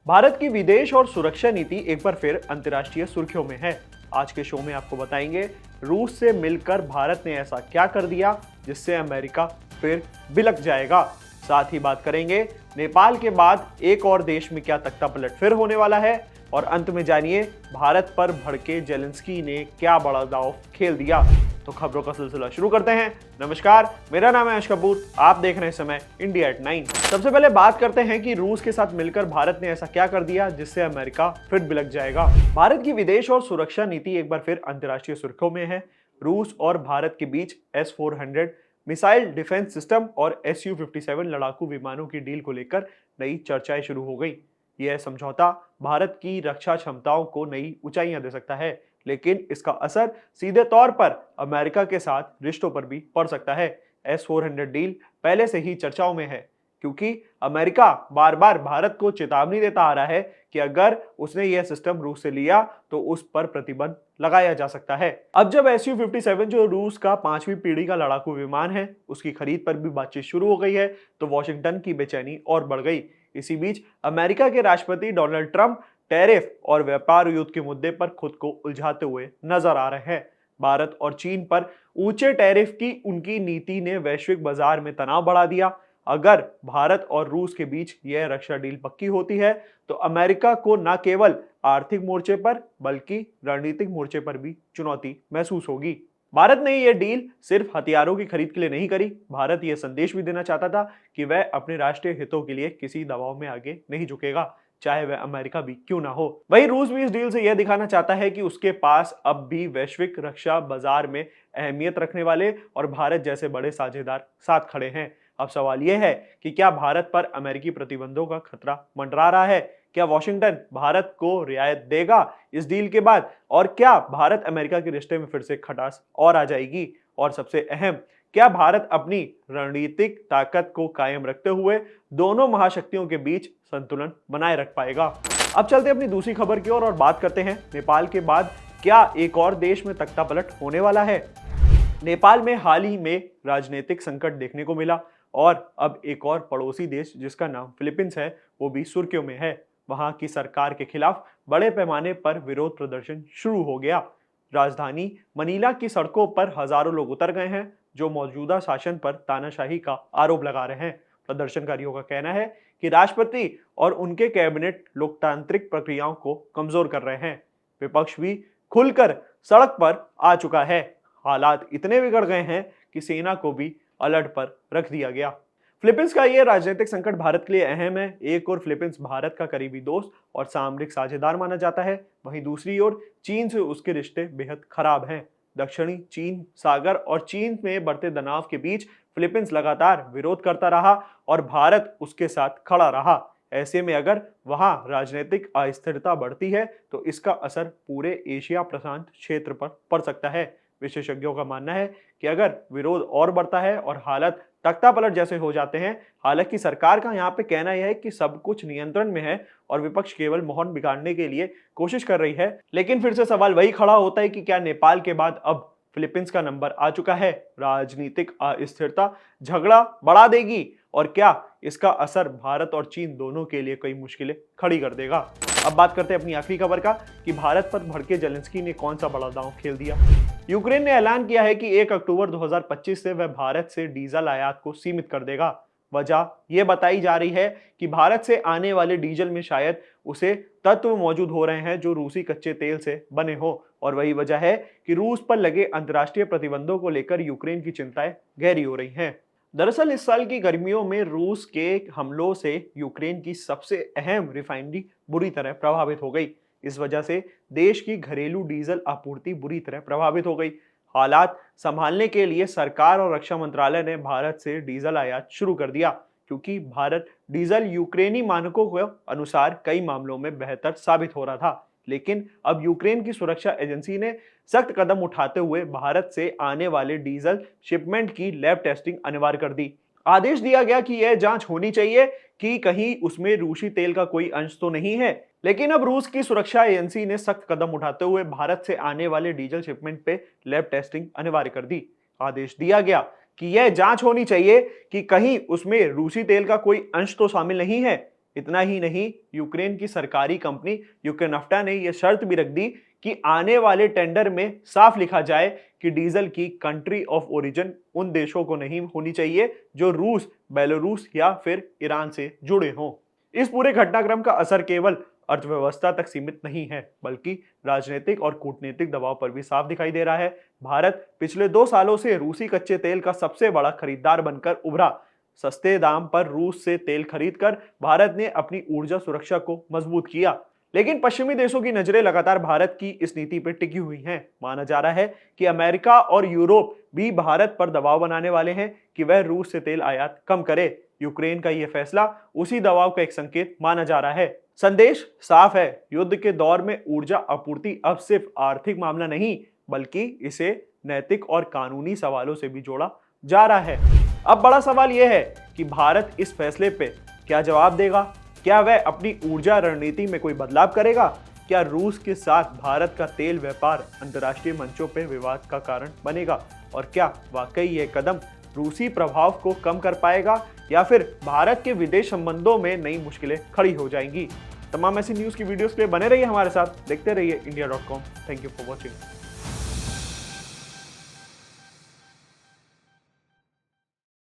भारत की विदेश और सुरक्षा नीति एक बार फिर अंतर्राष्ट्रीय सुर्खियों में है। आज के शो में आपको बताएंगे रूस से मिलकर भारत ने ऐसा क्या कर दिया जिससे अमेरिका फिर बिलक जाएगा। साथ ही बात करेंगे नेपाल के बाद एक और देश में क्या तख्तापलट फिर होने वाला है। और अंत में जानिए भारत पर भड़के जेलेंस्की ने क्या बड़ा दांव खेल दिया। तो खबरों का सिलसिला शुरू करते हैं। नमस्कार, मेरा नाम है यश कपूर, आप देख रहे हैं समय इंडिया एट 9। सबसे पहले बात करते हैं कि रूस के साथ मिलकर भारत ने ऐसा क्या कर दिया जिससे अमेरिका फिर बिलक जाएगा। भारत की विदेश और सुरक्षा नीति एक बार फिर अंतर्राष्ट्रीय सुर्खियों में है। रूस और भारत के बीच S-400 मिसाइल डिफेंस सिस्टम और Su-57 लड़ाकू विमानों की डील को लेकर नई चर्चाएं शुरू हो गई। यह समझौता भारत की रक्षा क्षमताओं को नई ऊंचाइयां दे सकता है, लेकिन इसका असर सीधे तौर पर अमेरिका के साथ रिश्तों पर भी पड़ सकता है। S-400 डील पहले से ही चर्चाओं में है क्योंकि अमेरिका बार बार भारत को चेतावनी देता आ रहा है कि अगर उसने यह सिस्टम रूस से लिया तो उस पर प्रतिबंध लगाया जा सकता है। अब जब Su-57 जो रूस का 5वीं पीढ़ी का लड़ाकू विमान है उसकी खरीद पर भी बातचीत शुरू हो गई है तो वॉशिंगटन की बेचैनी और बढ़ गई। इसी बीच अमेरिका के राष्ट्रपति डोनाल्ड ट्रंप टैरिफ और व्यापार युद्ध के मुद्दे पर खुद को उलझाते हुए नजर आ रहे हैं। भारत और चीन पर ऊंचे टैरिफ की उनकी नीति ने वैश्विक बाजार में तनाव बढ़ा दिया। अगर भारत और रूस के बीच यह रक्षा डील पक्की होती है तो अमेरिका को न केवल आर्थिक मोर्चे पर बल्कि रणनीतिक मोर्चे पर भी चुनौती महसूस होगी। भारत ने यह डील सिर्फ हथियारों की खरीद के लिए नहीं करी। भारत यह संदेश भी देना चाहता था कि वह अपने राष्ट्रीय हितों के लिए किसी दबाव में आगे नहीं झुकेगा, चाहे वह अमेरिका भी क्यों ना हो। वहीं रूस भी इस डील से यह दिखाना चाहता है कि उसके पास अब भी वैश्विक रक्षा बाजार में अहमियत रखने वाले और भारत जैसे बड़े साझेदार साथ खड़े हैं। अब सवाल यह है कि क्या भारत पर अमेरिकी प्रतिबंधों का खतरा मंडरा रहा है? क्या वॉशिंगटन भारत को रियायत देगा इस डील के बाद? और क्या भारत अमेरिका के रिश्ते में फिर से खटास और आ जाएगी? और सबसे अहम, क्या भारत अपनी रणनीतिक ताकत को कायम रखते हुए दोनों महाशक्तियों के बीच संतुलन बनाए रख पाएगा? अब चलते अपनी दूसरी खबर की ओर और बात करते हैं नेपाल के बाद क्या एक और देश में तख्तापलट होने वाला है। नेपाल में हाल ही में राजनीतिक संकट देखने को मिला और अब एक और पड़ोसी देश जिसका नाम फिलीपींस है वो भी सुर्खियों में है। वहां की सरकार के खिलाफ बड़े पैमाने पर विरोध प्रदर्शन शुरू हो गया। राजधानी मनीला की सड़कों पर हजारों लोग उतर गए हैं जो मौजूदा शासन पर तानाशाही का आरोप लगा रहे हैं। प्रदर्शनकारियों का कहना है कि राष्ट्रपति और उनके कैबिनेट लोकतांत्रिक प्रक्रियाओं को कमजोर कर रहे हैं। विपक्ष भी खुलकर सड़क पर आ चुका है। हालात इतने बिगड़ गए हैं कि सेना को भी अलर्ट पर रख दिया गया। फिलीपींस का यह राजनीतिक संकट भारत के लिए अहम है। एक ओर फिलीपींस भारत का करीबी दोस्त और सामरिक साझेदार माना जाता है, वहीं दूसरी ओर चीन से उसके रिश्ते बेहद खराब हैं। दक्षिणी चीन सागर और चीन में बढ़ते तनाव के बीच फिलीपींस लगातार विरोध करता रहा और भारत उसके साथ खड़ा रहा। ऐसे में अगर वहां राजनीतिक अस्थिरता बढ़ती है तो इसका असर पूरे एशिया प्रशांत क्षेत्र पर पड़ सकता है। विशेषज्ञों का मानना है कि अगर विरोध और बढ़ता है और हालत तख्तापलट जैसे हो जाते हैं, हालांकि सरकार का यहाँ पे कहना यह है कि सब कुछ नियंत्रण में है और विपक्ष केवल माहौल बिगाड़ने के लिए कोशिश कर रही है, लेकिन फिर से सवाल वही खड़ा होता है कि क्या नेपाल के बाद अब फिलीपींस का नंबर आ चुका है? राजनीतिक अस्थिरता झगड़ा बढ़ा देगी और क्या इसका असर भारत और चीन दोनों के लिए कई मुश्किलें खड़ी कर देगा? अब बात करते हैं अपनी आखिरी खबर का कि भारत पर भड़के जेलेंस्की ने कौन सा बड़ा दांव खेल दिया। यूक्रेन ने ऐलान किया है कि 1 अक्टूबर 2025 से वह भारत से डीजल आयात को सीमित कर देगा। वजह यह बताई जा रही है कि भारत से आने वाले डीजल में शायद उसे तत्व मौजूद हो रहे हैं जो रूसी कच्चे तेल से बने हो, और वही वजह है कि रूस पर लगे अंतर्राष्ट्रीय प्रतिबंधों को लेकर यूक्रेन की चिंताएं गहरी हो रही हैं। दरअसल इस साल की गर्मियों में रूस के हमलों से यूक्रेन की सबसे अहम रिफाइनरी बुरी तरह प्रभावित हो गई। इस वजह से देश की घरेलू डीजल आपूर्ति बुरी तरह प्रभावित हो गई। हालात संभालने के लिए सरकार और रक्षा मंत्रालय ने भारत से डीजल आयात शुरू कर दिया क्योंकि भारत डीजल यूक्रेनी मानकों के अनुसार कई मामलों में बेहतर साबित हो रहा था। लेकिन अब यूक्रेन की सुरक्षा एजेंसी ने सख्त कदम उठाते हुए भारत से आने वाले डीजल शिपमेंट की लैब टेस्टिंग अनिवार्य कर दी। आदेश दिया गया कि यह जांच होनी चाहिए कि कहीं उसमें रूसी तेल का कोई अंश तो नहीं है। लेकिन अब रूस की सुरक्षा एजेंसी ने सख्त कदम उठाते हुए भारत से आने वाले डीजल शिपमेंट पे लैब टेस्टिंग अनिवार्य कर दी। आदेश दिया गया कि यह जांच होनी चाहिए कि कहीं उसमें रूसी तेल का कोई अंश तो शामिल नहीं है। इतना ही नहीं, यूक्रेन की सरकारी कंपनी यूक्रेनाफ्टा ने यह शर्त भी रख दी कि आने वाले टेंडर में साफ लिखा जाए कि डीजल की कंट्री ऑफ ओरिजिन उन देशों को नहीं होनी चाहिए जो रूस, बेलारूस या फिर ईरान से जुड़े हों। इस पूरे घटनाक्रम का असर केवल अर्थव्यवस्था तक सीमित नहीं है, बल्कि राजनीतिक और कूटनीतिक दबाव पर भी साफ दिखाई दे रहा है। भारत पिछले 2 सालों से रूसी कच्चे तेल का सबसे बड़ा खरीदार बनकर उभरा। सस्ते दाम पर रूस से तेल खरीदकर भारत ने अपनी ऊर्जा सुरक्षा को मजबूत किया। लेकिन पश्चिमी देशों की नजरें लगातार भारत की इस नीति पर टिकी हुई हैं। माना जा रहा है कि अमेरिका और यूरोप भी भारत पर दबाव बनाने वाले हैं कि वह रूस से तेल आयात कम करे। यूक्रेन का यह फैसला उसी दबाव का एक संकेत माना जा रहा है। संदेश साफ है, युद्ध के दौर में ऊर्जा आपूर्ति अब सिर्फ आर्थिक मामला नहीं, बल्कि इसे नैतिक और कानूनी सवालों से भी जोड़ा जा रहा है। अब बड़ा सवाल यह है कि भारत इस फैसले पे क्या जवाब देगा? क्या वह अपनी ऊर्जा रणनीति में कोई बदलाव करेगा? क्या रूस के साथ भारत का तेल व्यापार अंतर्राष्ट्रीय मंचों पर विवाद का कारण बनेगा? और क्या वाकई यह कदम रूसी प्रभाव को कम कर पाएगा या फिर भारत के विदेश संबंधों में नई मुश्किलें खड़ी हो जाएंगी? तमाम ऐसी न्यूज़ की वीडियोस के लिए बने रहिए हमारे साथ, देखते रहिए India.com। Thank you for watching.